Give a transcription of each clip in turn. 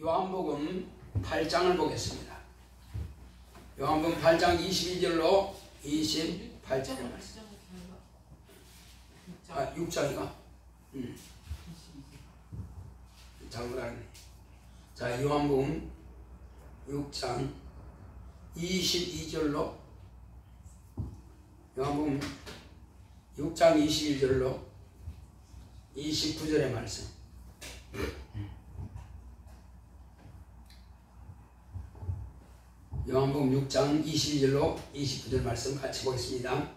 요한복음 8장을 보겠습니다. 요한복음 8장 22절로 28절의 말씀. 6장이가? 잘못 알았네. 자, 요한복음 6장 22절로 요한복음 6장 21절로 29절의 말씀. 요한복음 6장 22절로 29절 말씀 같이 보겠습니다.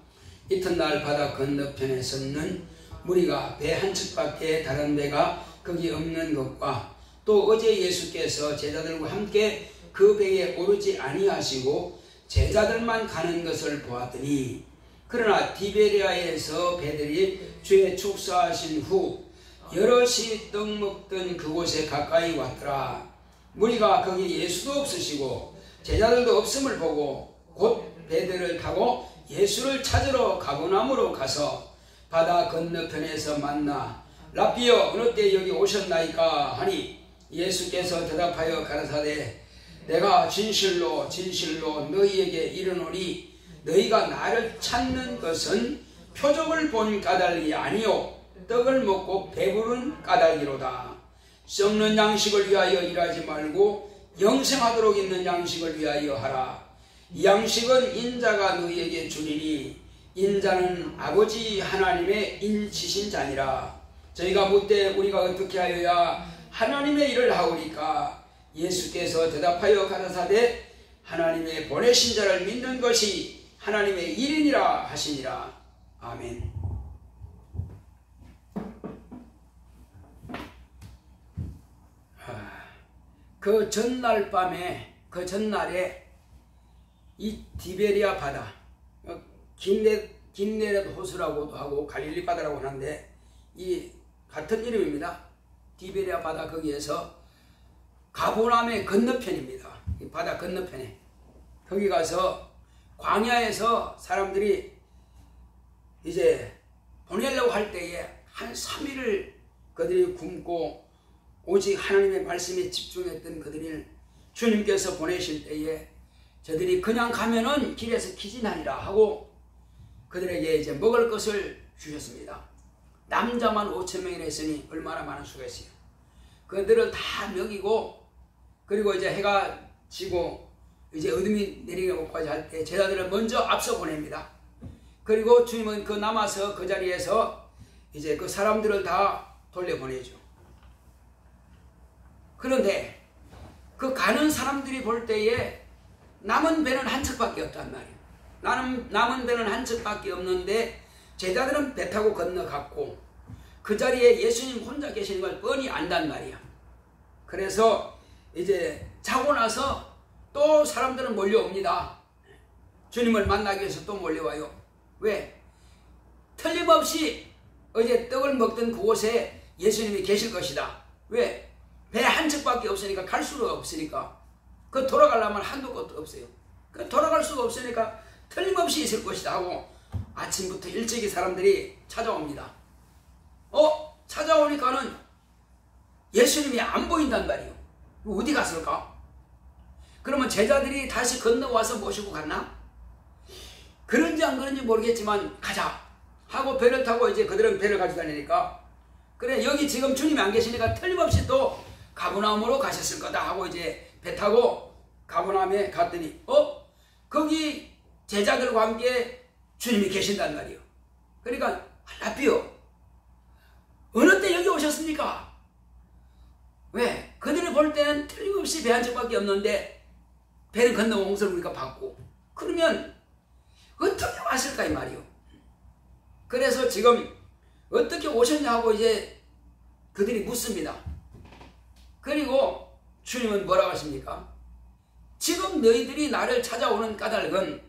이튿날 바다 건너편에 섰는 무리가 배 한 척밖에 다른 배가 거기 없는 것과 또 어제 예수께서 제자들과 함께 그 배에 오르지 아니하시고 제자들만 가는 것을 보았더니, 그러나 디베리아에서 배들이 주의 축사하신 후 여럿이 떡 먹던 그곳에 가까이 왔더라. 무리가 거기 예수도 없으시고 제자들도 없음을 보고 곧 배들을 타고 예수를 찾으러 가버나움으로 가서 바다 건너편에서 만나 랍비여 어느 때 여기 오셨나이까 하니, 예수께서 대답하여 가라사대 내가 진실로 진실로 너희에게 이르노니 너희가 나를 찾는 것은 표적을 본 까닭이 아니요 떡을 먹고 배부른 까닭이로다. 썩는 양식을 위하여 일하지 말고 영생하도록 있는 양식을 위하여 하라. 이 양식은 인자가 너희에게 주리니 인자는 아버지 하나님의 인치신 자니라. 저희가 묻되 우리가 어떻게 하여야 하나님의 일을 하오리까? 예수께서 대답하여 가라사대 하나님의 보내신 자를 믿는 것이 하나님의 일이니라 하시니라. 아멘. 그 전날 밤에, 그 전날에 이 디베리아 바다, 긴네렛 호수라고도 하고 갈릴리 바다라고 하는데 이 같은 이름입니다. 디베리아 바다 거기에서 가버나움의 건너편입니다. 이 바다 건너편에 거기 가서 광야에서 사람들이 이제 보내려고 할 때에 한 3일을 그들이 굶고 오직 하나님의 말씀에 집중했던 그들을 주님께서 보내실 때에 저들이 그냥 가면은 길에서 기진하리라 하고 그들에게 이제 먹을 것을 주셨습니다. 남자만 5,000명이나 했으니 얼마나 많은 수가 있어요. 그들을 다 먹이고, 그리고 이제 해가 지고 이제 어둠이 내리기까지 할 때 제자들을 먼저 앞서 보냅니다. 그리고 주님은 그 남아서 그 자리에서 이제 그 사람들을 다 돌려보내죠. 그런데 그 가는 사람들이 볼 때에 남은 배는 한 척밖에 없단 말이에요. 남은 배는 한 척밖에 없는데 제자들은 배 타고 건너갔고 그 자리에 예수님 혼자 계시는 걸 뻔히 안단 말이야. 그래서 이제 자고 나서 또 사람들은 몰려옵니다. 주님을 만나기 위해서 또 몰려와요. 왜? 틀림없이 어제 떡을 먹던 그곳에 예수님이 계실 것이다. 왜? 배 한 척밖에 없으니까, 갈 수가 없으니까. 그 돌아가려면 한도 끝도 없어요. 그 돌아갈 수가 없으니까 틀림없이 있을 것이다 하고 아침부터 일찍이 사람들이 찾아옵니다. 찾아오니까는 예수님이 안 보인단 말이에요. 어디 갔을까? 그러면 제자들이 다시 건너와서 모시고 갔나? 그런지 안 그런지 모르겠지만 가자 하고 배를 타고 이제 그들은 배를 가지고 다니니까, 그래 여기 지금 주님이 안 계시니까 틀림없이 또 가버나움으로 가셨을 거다 하고 이제 배 타고 가버나움에 갔더니 거기 제자들과 함께 주님이 계신단 말이에요. 그러니까 랍비요 어느 때 여기 오셨습니까? 왜? 그들이 볼 때는 틀림없이 배 한 척밖에 없는데 배를 건너온 것을 우리가 봤고, 그러면 어떻게 왔을까 이 말이요. 그래서 지금 어떻게 오셨냐 하고 이제 그들이 묻습니다. 그리고 주님은 뭐라고 하십니까? 지금 너희들이 나를 찾아오는 까닭은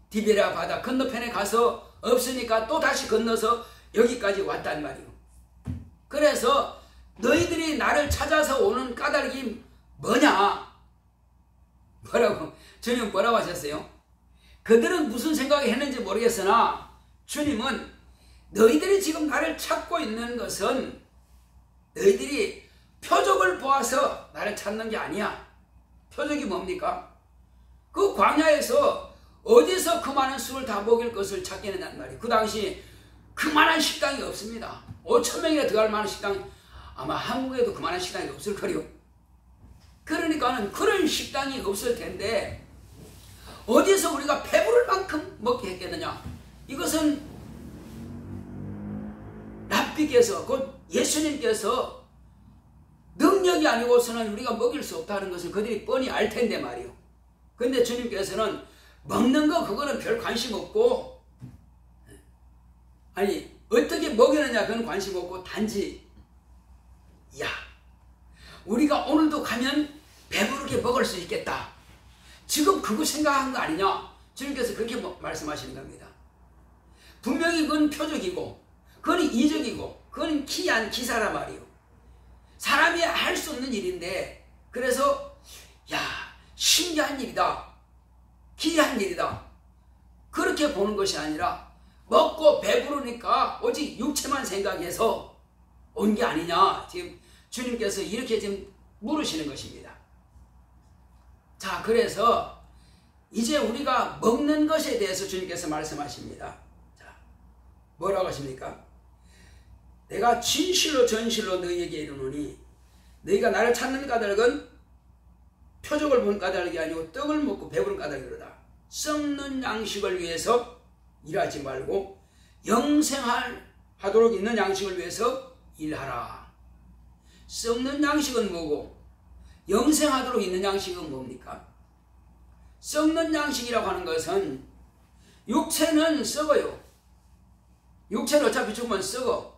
디베리아 바다 건너편에 가서 없으니까 또 다시 건너서 여기까지 왔단 말이요. 그래서 너희들이 나를 찾아서 오는 까닭이 뭐냐? 뭐라고? 주님은 뭐라고 하셨어요? 그들은 무슨 생각을 했는지 모르겠으나 주님은 너희들이 지금 나를 찾고 있는 것은 너희들이 표적을 보아서 나를 찾는 게 아니야. 표적이 뭡니까? 그 광야에서 어디서 그 많은 수를 다 먹일 것을 찾겠느냐는 말이에요. 그 당시 그만한 식당이 없습니다. 5,000명이나 들어갈 만한 식당, 아마 한국에도 그만한 식당이 없을 거요. 그러니까는 그런 식당이 없을 텐데 어디서 우리가 배부를 만큼 먹게 했겠느냐? 이것은 랍비께서, 곧 예수님께서 능력이 아니고서는 우리가 먹일 수 없다는 것을 그들이 뻔히 알 텐데 말이요. 근데 주님께서는 먹는 거 그거는 별 관심 없고, 아니 어떻게 먹이느냐 그건 관심 없고, 단지 야 우리가 오늘도 가면 배부르게 먹을 수 있겠다, 지금 그거 생각한 거 아니냐, 주님께서 그렇게 말씀하시는 겁니다. 분명히 그건 표적이고 그건 이적이고 그건 기이한 기사라 말이요. 사람이 할 수 없는 일인데, 그래서 야 신기한 일이다, 기이한 일이다, 그렇게 보는 것이 아니라 먹고 배부르니까 오직 육체만 생각해서 온 게 아니냐, 지금 주님께서 이렇게 지금 물으시는 것입니다. 자, 그래서 이제 우리가 먹는 것에 대해서 주님께서 말씀하십니다. 자, 뭐라고 하십니까? 내가 진실로 전실로 너희에게 이르노니 너희가 나를 찾는 까닭은 표적을 본 까닭이 아니고 떡을 먹고 배부른 까닭이로다. 썩는 양식을 위해서 일하지 말고 영생하도록 있는 양식을 위해서 일하라. 썩는 양식은 뭐고 영생하도록 있는 양식은 뭡니까? 썩는 양식이라고 하는 것은 육체는 썩어요. 육체는 어차피 죽으면 썩어.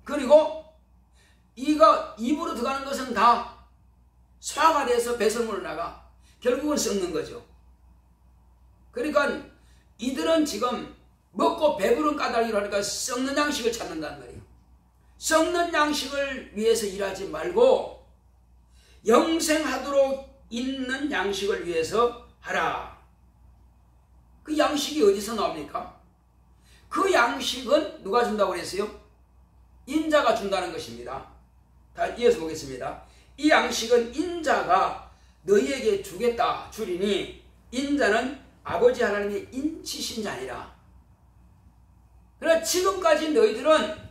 그리고 이가 입으로 들어가는 것은 다 소화가 돼서 배설물로 나가 결국은 썩는 거죠. 그러니까 이들은 지금 먹고 배부른 까닭이로 하니까 썩는 양식을 찾는단 말이에요. 썩는 양식을 위해서 일하지 말고 영생하도록 있는 양식을 위해서 하라. 그 양식이 어디서 나옵니까? 그 양식은 누가 준다고 그랬어요? 인자가 준다는 것입니다. 다 이어서 보겠습니다. 이 양식은 인자가 너희에게 주겠다 주리니 인자는 아버지 하나님의 인치신 자니라. 그러나 지금까지 너희들은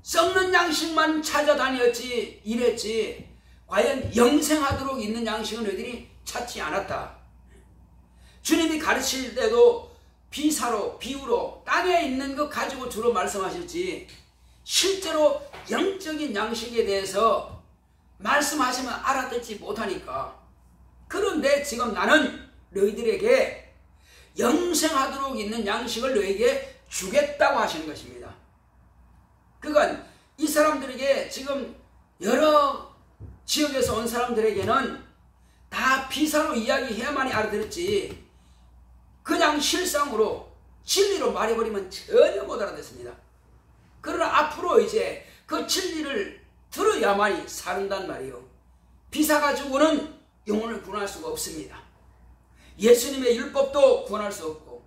썩는 양식만 찾아다녔지, 이랬지, 과연 영생하도록 있는 양식은 너희들이 찾지 않았다. 주님이 가르칠 때도 비사로, 비유로 땅에 있는 것 가지고 주로 말씀하실지 실제로 영적인 양식에 대해서 말씀하시면 알아듣지 못하니까. 그런데 지금 나는 너희들에게 영생하도록 있는 양식을 너희에게 주겠다고 하시는 것입니다. 그건 이 사람들에게, 지금 여러 지역에서 온 사람들에게는 다 비사로 이야기해야만이 알아들었지, 그냥 실상으로 진리로 말해버리면 전혀 못 알아듣습니다. 그러나 앞으로 이제 그 진리를 들어야만이 사는단 말이에요. 비사 가지고는 영혼을 구원할 수가 없습니다. 예수님의 율법도 구원할 수 없고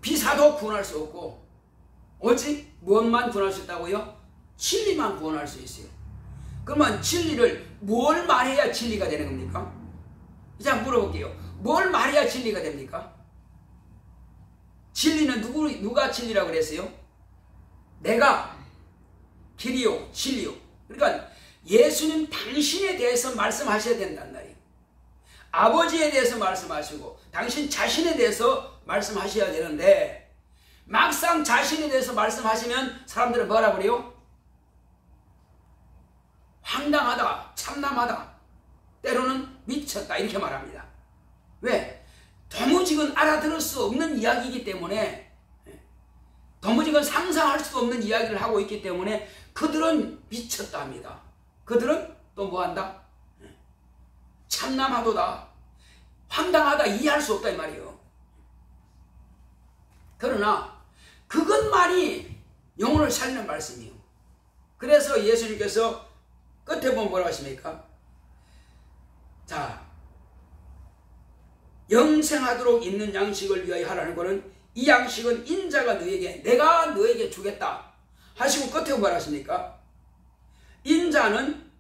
비사도 구원할 수 없고 오직 무엇만 구원할 수 있다고요? 진리만 구원할 수 있어요. 그러면 진리를 뭘 말해야 진리가 되는 겁니까? 이제 한번 물어볼게요. 뭘 말해야 진리가 됩니까? 진리는 누가 진리라고 그랬어요? 내가 길이요 진리요. 그러니까 예수님 당신에 대해서 말씀하셔야 된단 말이에요. 아버지에 대해서 말씀하시고 당신 자신에 대해서 말씀하셔야 되는데, 막상 자신에 대해서 말씀하시면 사람들은 뭐라 그래요? 황당하다, 참남하다, 때로는 미쳤다, 이렇게 말합니다. 왜? 도무지건 알아들을 수 없는 이야기이기 때문에, 도무지건 상상할 수 없는 이야기를 하고 있기 때문에 그들은 미쳤다 합니다. 그들은 또 뭐한다? 참남하도다, 황당하다, 이해할 수 없다 이 말이에요. 그러나 그것만이 영혼을 살리는 말씀이에요. 그래서 예수님께서 끝에 보면 뭐라고 하십니까? 자, 영생하도록 있는 양식을 위하여 하라는 것은, 이 양식은 인자가 너에게, 내가 너에게 주겠다 하시고 끝에 뭐라 하십니까? 인자는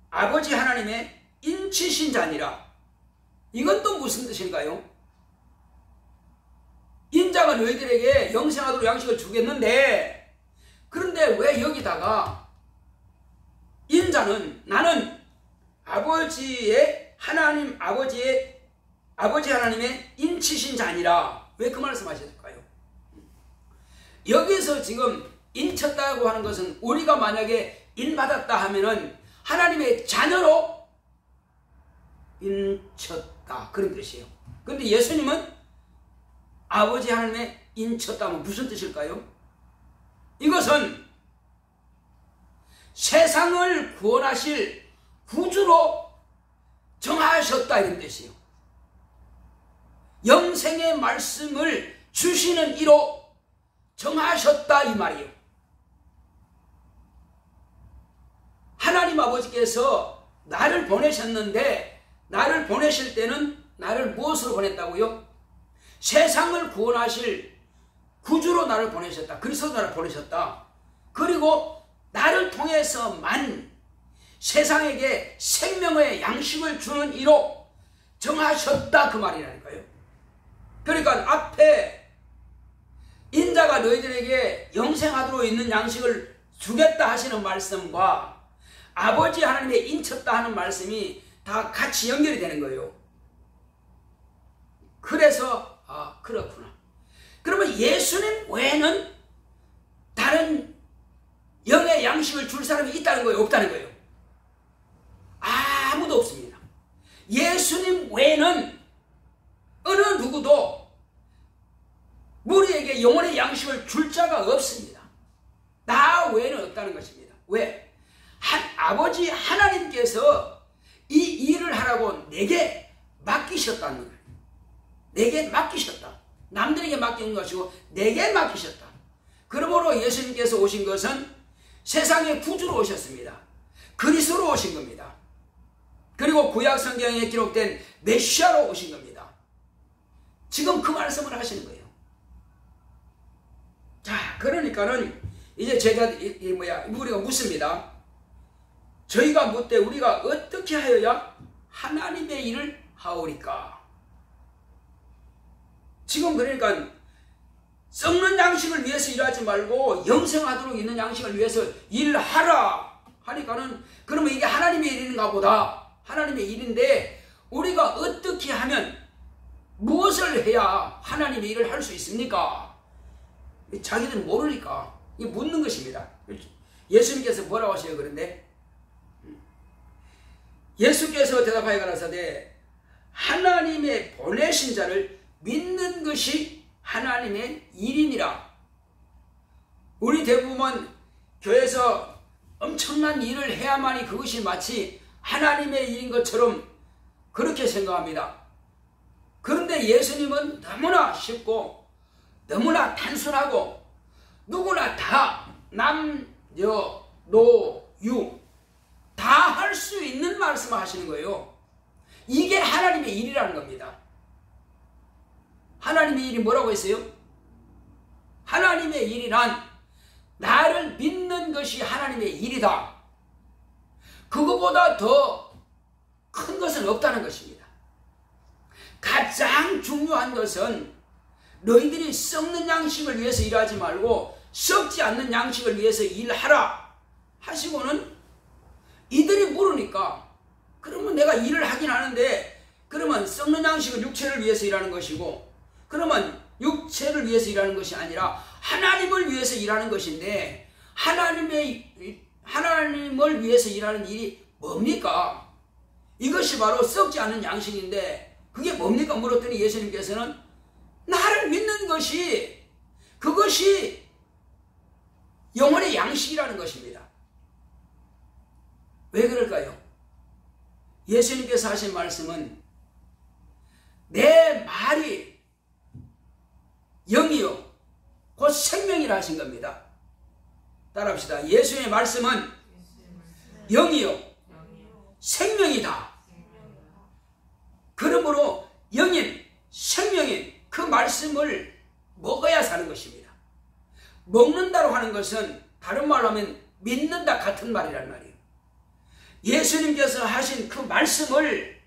아버지 하나님의 인치신 자니라. 이건 또 무슨 뜻인가요? 인자가 너희들에게 영생하도록 양식을 주겠는데, 그런데 왜 여기다가 인자는 나는 아버지 하나님의 인치신 자니라. 왜 그 말씀하셨을까요? 여기서 지금 인쳤다고 하는 것은 우리가 만약에 인받았다 하면은 하나님의 자녀로 인쳤다, 그런 뜻이에요. 그런데 예수님은 아버지 하나님의 인쳤다면 무슨 뜻일까요? 이것은 세상을 구원하실 구주로 정하셨다, 이런 뜻이에요. 영생의 말씀을 주시는 이로 정하셨다, 이 말이에요. 하나님 아버지께서 나를 보내셨는데, 나를 보내실 때는 나를 무엇으로 보냈다고요? 세상을 구원하실 구주로 나를 보내셨다. 그리스도 나를 보내셨다. 그리고 나를 통해서만 세상에게 생명의 양식을 주는 이로 정하셨다, 그 말이라니까요. 그러니까 앞에 인자가 너희들에게 영생하도록 있는 양식을 주겠다 하시는 말씀과 아버지 하나님의 인쳤다 하는 말씀이 다 같이 연결이 되는 거예요. 그래서 그렇구나. 그러면 예수님 외에는 다른 영의 양식을 줄 사람이 있다는 거예요, 없다는 거예요? 아무도 없습니다. 예수님 외에는 어느 누구도 우리에게 영혼의 양식을 줄 자가 없습니다. 나 외에는 없다는 것입니다. 왜? 아버지 하나님께서 이 일을 하라고 내게 맡기셨다는 거예요. 내게 맡기셨다. 남들에게 맡기는 것이고 내게 맡기셨다. 그러므로 예수님께서 오신 것은 세상의 구주로 오셨습니다. 그리스도로 오신 겁니다. 그리고 구약 성경에 기록된 메시아로 오신 겁니다. 지금 그 말씀을 하시는 거예요. 자, 그러니까는 이제 제가 우리가 묻습니다. 저희가 묻되 우리가 어떻게 하여야 하나님의 일을 하오리까? 지금 그러니까 썩는 양식을 위해서 일하지 말고 영생하도록 있는 양식을 위해서 일하라 하니까는, 그러면 이게 하나님의 일인가 보다. 하나님의 일인데 우리가 어떻게 하면, 무엇을 해야 하나님의 일을 할 수 있습니까? 자기들은 모르니까 이 묻는 것입니다. 예수님께서 뭐라고 하셔요? 그런데 예수께서 대답하여 가라사대 하나님의 보내신 자를 믿는 것이 하나님의 일이니라. 우리 대부분 교회에서 엄청난 일을 해야만이 그것이 마치 하나님의 일인 것처럼 그렇게 생각합니다. 그런데 예수님은 너무나 쉽고 너무나 단순하고 누구나 다 남, 여, 노, 유 다 할 수 있는 말씀을 하시는 거예요. 이게 하나님의 일이라는 겁니다. 하나님의 일이 뭐라고 했어요? 하나님의 일이란 나를 믿는 것이 하나님의 일이다. 그거보다 더 큰 것은 없다는 것입니다. 가장 중요한 것은 너희들이 썩는 양식을 위해서 일하지 말고 썩지 않는 양식을 위해서 일하라 하시고는, 이들이 물으니까 그러면 내가 일을 하긴 하는데 그러면 썩는 양식은 육체를 위해서 일하는 것이고, 그러면 육체를 위해서 일하는 것이 아니라 하나님을 위해서 일하는 것인데, 하나님을 위해서 일하는 일이 뭡니까? 이것이 바로 썩지 않는 양식인데 그게 뭡니까? 물었더니 예수님께서는 나를 믿는 것이, 그것이 영혼의 양식이라는 것입니다. 왜 그럴까요? 예수님께서 하신 말씀은 내 말이 영이요 곧 생명이라 하신 겁니다. 따라합시다. 예수님의 말씀은 영이요 생명이다. 그러므로 영인, 생명인 그 말씀을 먹어야 사는 것입니다. 먹는다고 하는 것은 다른 말로 하면 믿는다 같은 말이란 말이에요. 예수님께서 하신 그 말씀을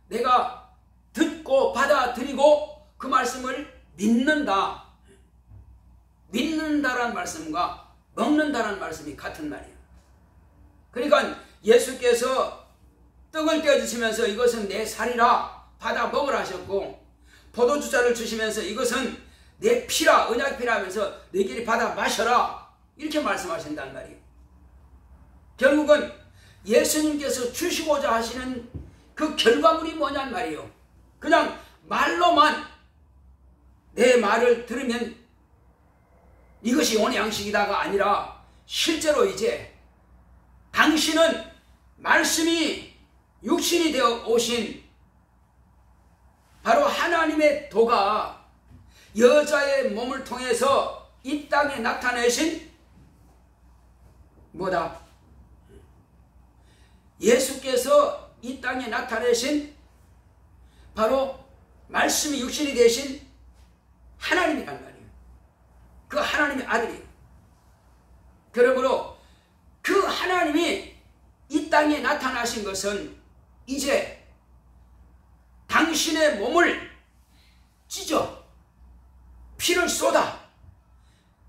내가 듣고 받아들이고 그 말씀을 믿는다. 믿는다라는 말씀과 먹는다라는 말씀이 같은 말이에요. 그러니까 예수께서 떡을 떼어주시면서 이것은 내 살이라 받아 먹으라 하셨고, 포도주자를 주시면서 이것은 내 피라, 언약 피라 하면서 너희끼리 받아 마셔라, 이렇게 말씀하신단 말이에요. 결국은 예수님께서 주시고자 하시는 그 결과물이 뭐냔 말이에요. 그냥 말로만 내 말을 들으면 이것이 영혼의 양식이다가 아니라 실제로 이제 당신은 말씀이 육신이 되어 오신 바로 하나님의 도가 여자의 몸을 통해서 이 땅에 나타내신 뭐다? 예수께서 이 땅에 나타내신 바로 말씀이 육신이 되신 하나님이란 말이에요. 그 하나님의 아들이에요. 그러므로 그 하나님이 이 땅에 나타나신 것은 이제 당신의 몸을 찢어 피를 쏟아,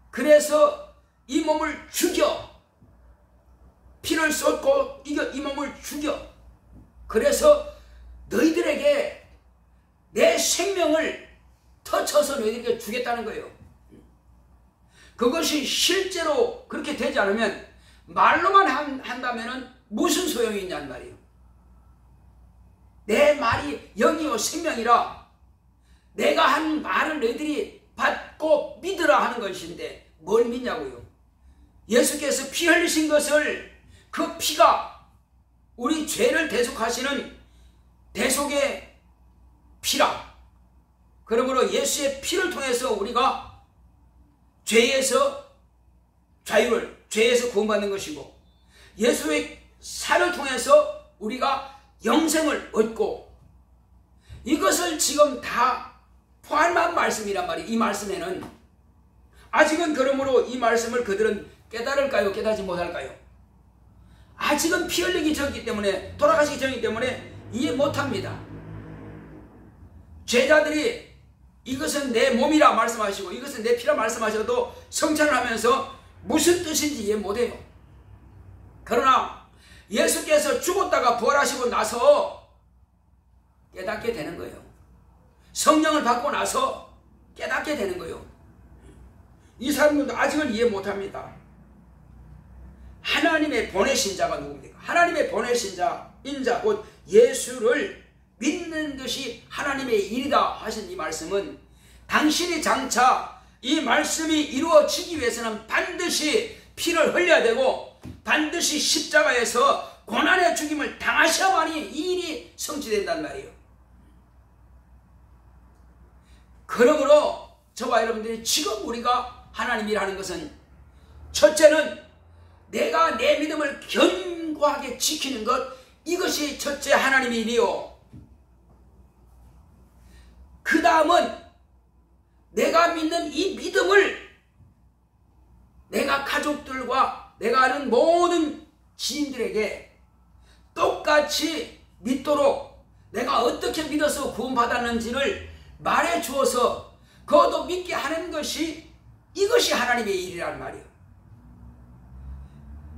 그래서 이 몸을 죽여, 피를 쏟고 이 몸을 죽여, 그래서 너희들에게 내 생명을 터쳐서 너희들에게 주겠다는 거예요. 그것이 실제로 그렇게 되지 않으면 말로만 한다면 무슨 소용이 있냔 말이에요. 내 말이 영이요 생명이라 내가 한 말을 너희들이 받고 믿으라 하는 것인데 뭘 믿냐고요. 예수께서 피 흘리신 것을, 그 피가 우리 죄를 대속하시는 대속의 피라. 그러므로 예수의 피를 통해서 우리가 죄에서 자유를, 죄에서 구원받는 것이고, 예수의 살을 통해서 우리가 영생을 얻고, 이것을 지금 다 포함한 말씀이란 말이에요. 이 말씀에는 아직은 그러므로 이 말씀을 그들은 깨달을까요? 깨닫지 못할까요? 아직은 피 흘리기 전이기 때문에, 돌아가시기 전이기 때문에 이해 못합니다. 제자들이 이것은 내 몸이라 말씀하시고 이것은 내 피라 말씀하셔도 성찬을 하면서 무슨 뜻인지 이해 못해요. 그러나 예수께서 죽었다가 부활하시고 나서 깨닫게 되는 거예요. 성령을 받고 나서 깨닫게 되는 거예요. 이 사람들도 아직은 이해 못합니다. 하나님의 보내신 자가 누굽니까? 하나님의 보내신 자, 인자, 곧 예수를 믿는 것이 하나님의 일이다 하신 이 말씀은, 당신이 장차 이 말씀이 이루어지기 위해서는 반드시 피를 흘려야 되고 반드시 십자가에서 고난의 죽임을 당하셔야만이 이 일이 성취된단 말이에요. 그러므로 저와 여러분들이 지금 우리가 하나님 일하는 것은, 첫째는 내가 내 믿음을 견고하게 지키는 것, 이것이 첫째 하나님의 일이요. 그 다음은 내가 믿는 이 믿음을 내가 가족들과 내가 아는 모든 지인들에게 똑같이 믿도록 내가 어떻게 믿어서 구원받았는지를 말해 주어서 그것도 믿게 하는 것이, 이것이 하나님의 일이란 말이에요.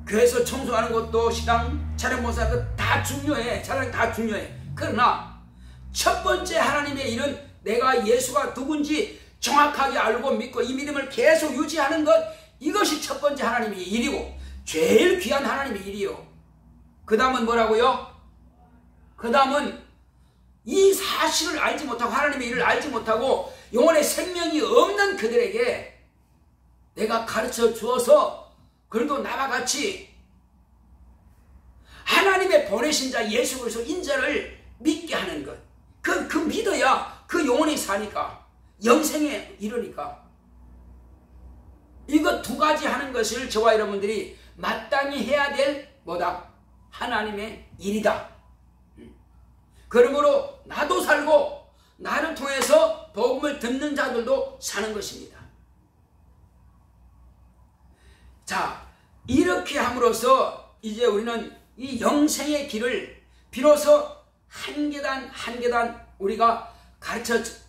교회에서 청소하는 것도, 식당 차량 모사하는 것 다 중요해. 차량 다 중요해. 그러나 첫 번째 하나님의 일은 내가 예수가 누군지 정확하게 알고 믿고 이 믿음을 계속 유지하는 것, 이것이 첫 번째 하나님의 일이고 제일 귀한 하나님의 일이요. 그 다음은 뭐라고요? 그 다음은 이 사실을 알지 못하고, 하나님의 일을 알지 못하고 영혼의 생명이 없는 그들에게 내가 가르쳐 주어서 그래도 나와 같이 하나님의 보내신 자 예수 그리스도 인자를 믿게 하는 것, 그 믿어야 그 영혼이 사니까, 영생에 이르니까. 이거 두 가지 하는 것을 저와 여러분들이 마땅히 해야 될 뭐다? 하나님의 일이다. 그러므로 나도 살고 나를 통해서 복음을 듣는 자들도 사는 것입니다. 자, 이렇게 함으로써 이제 우리는 이 영생의 길을 비로소 한 계단 한 계단 우리가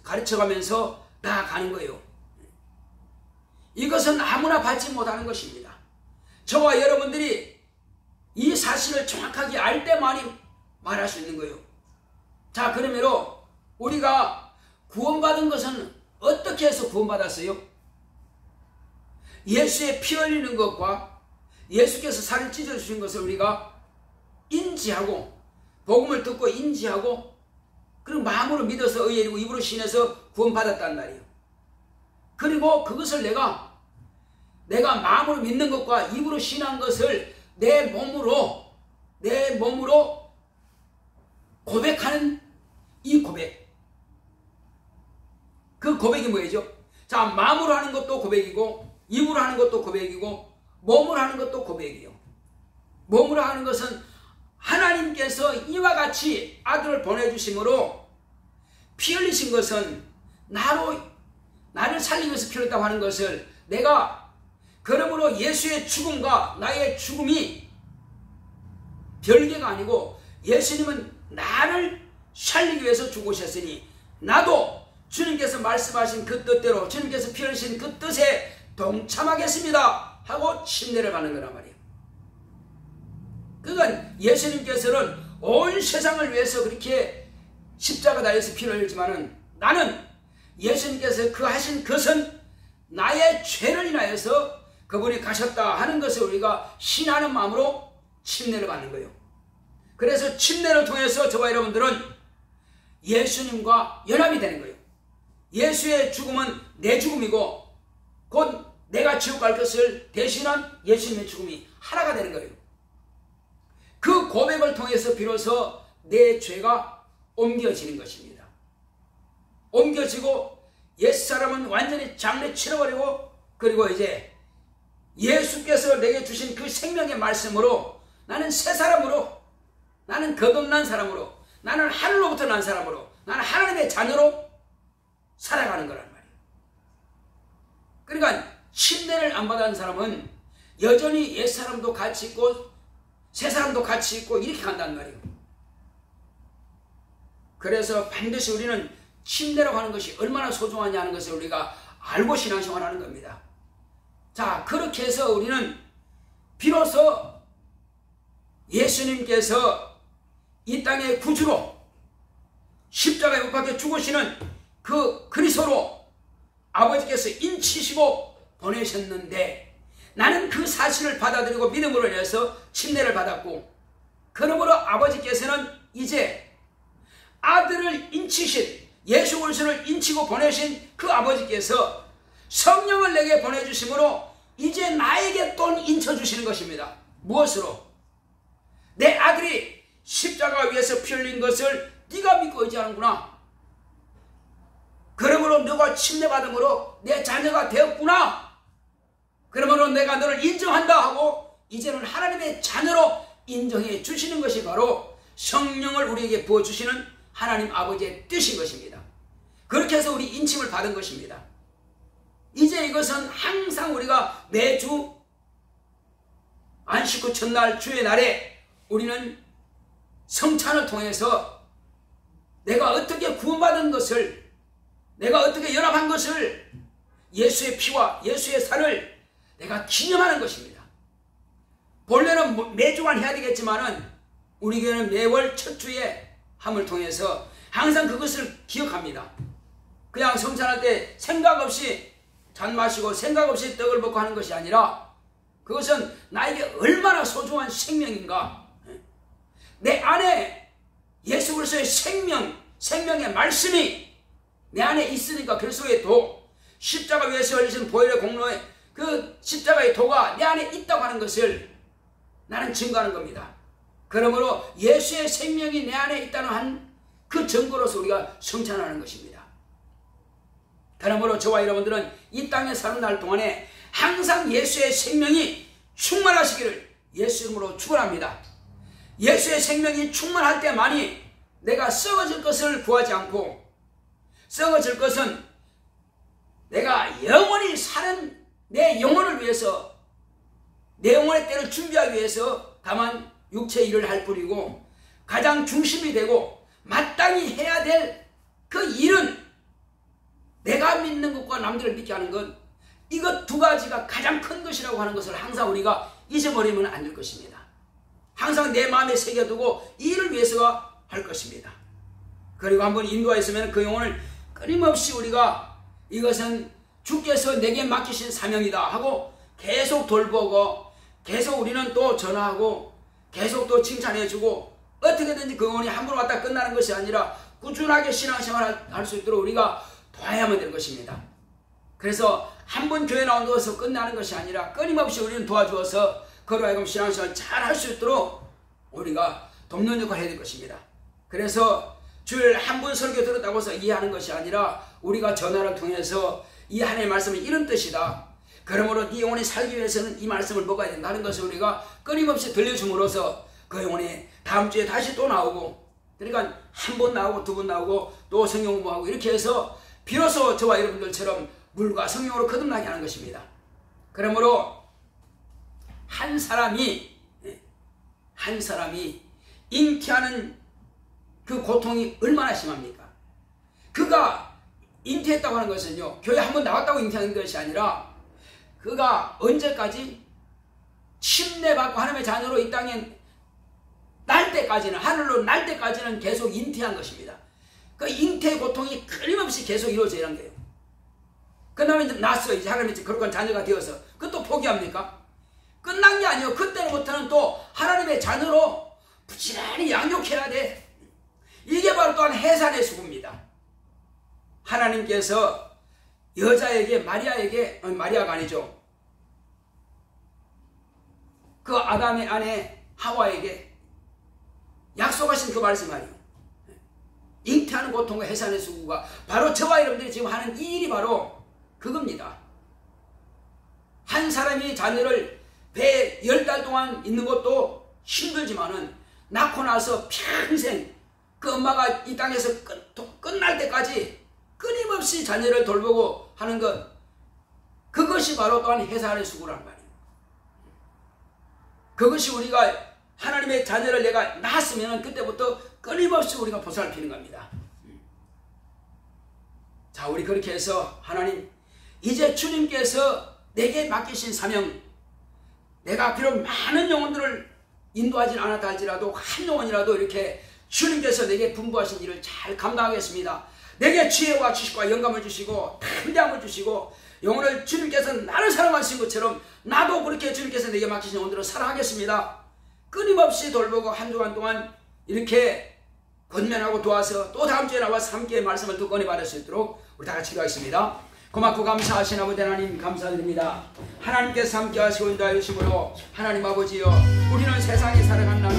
가르쳐가면서 나아가는 거예요. 이것은 아무나 받지 못하는 것입니다. 저와 여러분들이 이 사실을 정확하게 알 때만이 말할 수 있는 거예요. 자, 그러므로 우리가 구원받은 것은 어떻게 해서 구원받았어요? 예수의 피 흘리는 것과 예수께서 살을 찢어주신 것을 우리가 인지하고 복음을 듣고 인지하고 그리고 마음으로 믿어서 의에 이르고 입으로 신해서 구원받았단 말이에요. 그리고 그것을 내가 마음으로 믿는 것과 입으로 신한 것을 내 몸으로 고백하는 이 고백. 그 고백이 뭐예요? 자, 마음으로 하는 것도 고백이고 입으로 하는 것도 고백이고 몸으로 하는 것도 고백이에요. 몸으로 하는 것은 하나님께서 이와 같이 아들을 보내주심으로 피 흘리신 것은 나를 살리기 위해서 피 흘렸다고 하는 것을 내가 그러므로 예수의 죽음과 나의 죽음이 별개가 아니고 예수님은 나를 살리기 위해서 죽으셨으니 나도 주님께서 말씀하신 그 뜻대로 주님께서 피 흘리신 그 뜻에 동참하겠습니다 하고 침례를 받는 거란 말이에요. 그건 예수님께서는 온 세상을 위해서 그렇게 십자가 달려서 피를 흘리지만은 나는 예수님께서 그 하신 것은 나의 죄를 인하여서 그분이 가셨다 하는 것을 우리가 신하는 마음으로 침례를 받는 거예요. 그래서 침례를 통해서 저와 여러분들은 예수님과 연합이 되는 거예요. 예수의 죽음은 내 죽음이고 곧 내가 지옥 갈 것을 대신한 예수님의 죽음이 하나가 되는 거예요. 그 고백을 통해서 비로소 내 죄가 옮겨지는 것입니다. 옮겨지고 옛사람은 완전히 장래 치러버리고 그리고 이제 예수께서 내게 주신 그 생명의 말씀으로 나는 새 사람으로 나는 거듭난 사람으로 나는 하늘로부터 난 사람으로 나는 하나님의 자녀로 살아가는 거란 말이에요. 그러니까 침례를 안 받은 사람은 여전히 옛사람도 같이 있고 새 사람도 같이 있고 이렇게 간단 말이에요. 그래서 반드시 우리는 침례라고 하는 것이 얼마나 소중하냐 하는 것을 우리가 알고 신앙생활하는 겁니다. 자, 그렇게 해서 우리는 비로소 예수님께서 이 땅의 구주로 십자가에 못 박혀 죽으시는 그 그리스도로 아버지께서 인치시고 보내셨는데 나는 그 사실을 받아들이고 믿음으로 인해서 침례를 받았고 그러므로 아버지께서는 이제 아들을 인치신 예수 그리스도를 인치고 보내신 그 아버지께서 성령을 내게 보내주심으로 이제 나에게 또 인쳐주시는 것입니다. 무엇으로? 내 아들이 십자가 위에서 피 흘린 것을 네가 믿고 의지하는구나. 그러므로 너가 침례받음으로 내 자녀가 되었구나. 그러므로 내가 너를 인정한다 하고 이제는 하나님의 자녀로 인정해 주시는 것이 바로 성령을 우리에게 부어주시는 하나님 아버지의 뜻인 것입니다. 그렇게 해서 우리 인침을 받은 것입니다. 이제 이것은 항상 우리가 매주 안식 후 첫날 주의 날에 우리는 성찬을 통해서 내가 어떻게 구원받은 것을 내가 어떻게 연합한 것을 예수의 피와 예수의 살을 내가 기념하는 것입니다. 본래는 매주간 해야 되겠지만은 우리 교회는 매월 첫 주에 함을 통해서 항상 그것을 기억합니다. 그냥 성찬할 때 생각 없이 잔 마시고 생각 없이 떡을 먹고 하는 것이 아니라 그것은 나에게 얼마나 소중한 생명인가. 내 안에 예수 그리스도의 생명의 말씀이 내 안에 있으니까 그리스도의 도, 십자가 위에서 흘리신 보혈의 공로에 그 십자가의 도가 내 안에 있다고 하는 것을 나는 증거하는 겁니다. 그러므로 예수의 생명이 내 안에 있다는 한 그 증거로서 우리가 성찬하는 것입니다. 그러므로 저와 여러분들은 이 땅에 사는 날 동안에 항상 예수의 생명이 충만하시기를 예수 이름으로 축원합니다. 예수의 생명이 충만할 때만이 내가 썩어질 것을 구하지 않고 썩어질 것은 내가 영원히 사는 내 영혼을 위해서 내 영혼의 때를 준비하기 위해서 다만 육체 일을 할 뿐이고 가장 중심이 되고 마땅히 해야 될 그 일은 내가 믿는 것과 남들을 믿게 하는 것, 이것 두 가지가 가장 큰 것이라고 하는 것을 항상 우리가 잊어버리면 안 될 것입니다. 항상 내 마음에 새겨두고 이 일을 위해서 할 것입니다. 그리고 한번 인도하였으면 그 영혼을 끊임없이 우리가 이것은 주께서 내게 맡기신 사명이다 하고 계속 돌보고 계속 우리는 또 전화하고 계속 또 칭찬해주고 어떻게든지 그 영혼이 함부로 왔다 끝나는 것이 아니라 꾸준하게 신앙생활을 할 수 있도록 우리가 도와야만 될 것입니다. 그래서 한 번 교회 나온다고 끝나는 것이 아니라 끊임없이 우리는 도와주어서 그로 하여금 신앙생활을 잘 할 수 있도록 우리가 돕는 역할을 해야 될 것입니다. 그래서 주일 한 번 설교 들었다고 해서 이해하는 것이 아니라 우리가 전화를 통해서 이 하나님의 말씀은 이런 뜻이다. 그러므로 네 영혼이 살기 위해서는 이 말씀을 먹어야 된다는 것을 우리가 끊임없이 들려줌으로써 그 영혼이 다음 주에 다시 또 나오고, 그러니까 한 번 나오고 두 번 나오고 또 성경 공부하고 이렇게 해서 비로소 저와 여러분들처럼 물과 성령으로 거듭나게 하는 것입니다. 그러므로 한 사람이 잉태하는 그 고통이 얼마나 심합니까? 그가 잉태했다고 하는 것은요, 교회 한 번 나왔다고 잉태하는 것이 아니라 그가 언제까지 침례받고 하나님의 자녀로 이 땅에 날 때까지는, 하늘로 날 때까지는 계속 잉태한 것입니다. 그 잉태의 고통이 끊임없이 계속 이루어져야 하는 거예요. 그 다음에 낳았어. 이제 하나님의 거룩한 자녀가 되어서 그것도 포기합니까? 끝난 게 아니에요. 그때부터는 또 하나님의 자녀로 부지런히 양육해야 돼. 이게 바로 또한 해산의 수고입니다. 하나님께서 여자에게, 마리아가 아니죠, 그 아담의 아내 하와에게 약속하신 그 말씀 아니에요. 잉태하는 고통과 해산의 수고가 바로 저와 여러분들이 지금 하는 이 일이 바로 그겁니다. 한 사람이 자녀를 배에 10달 동안 있는 것도 힘들지만은 낳고 나서 평생 그 엄마가 이 땅에서 끝날 때까지 끊임없이 자녀를 돌보고 하는 것, 그것이 바로 또한 해산의 수고란 말이에요. 그것이 우리가 하나님의 자녀를 내가 낳았으면 그때부터 끊임없이 우리가 보살피는 겁니다. 자, 우리 그렇게 해서 하나님, 이제 주님께서 내게 맡기신 사명, 내가 비록 많은 영혼들을 인도하지 않았다 할지라도 한 영혼이라도 이렇게 주님께서 내게 분부하신 일을 잘 감당하겠습니다. 내게 지혜와 지식과 영감을 주시고 담대함을 주시고 영혼을 주님께서 나를 사랑하신 것처럼 나도 그렇게 주님께서 내게 맡기신 영혼들을 사랑하겠습니다. 끊임없이 돌보고 한 주간 동안 이렇게 권면하고 도와서 또 다음 주에 나와서 함께 말씀을 또 꺼내받을 수 있도록 우리 다 같이 기도하겠습니다. 고맙고 감사하신 아버지 하나님 감사드립니다. 하나님께서 함께 하시고 인도하여 주심으로 하나님 아버지여, 우리는 세상에 살아가는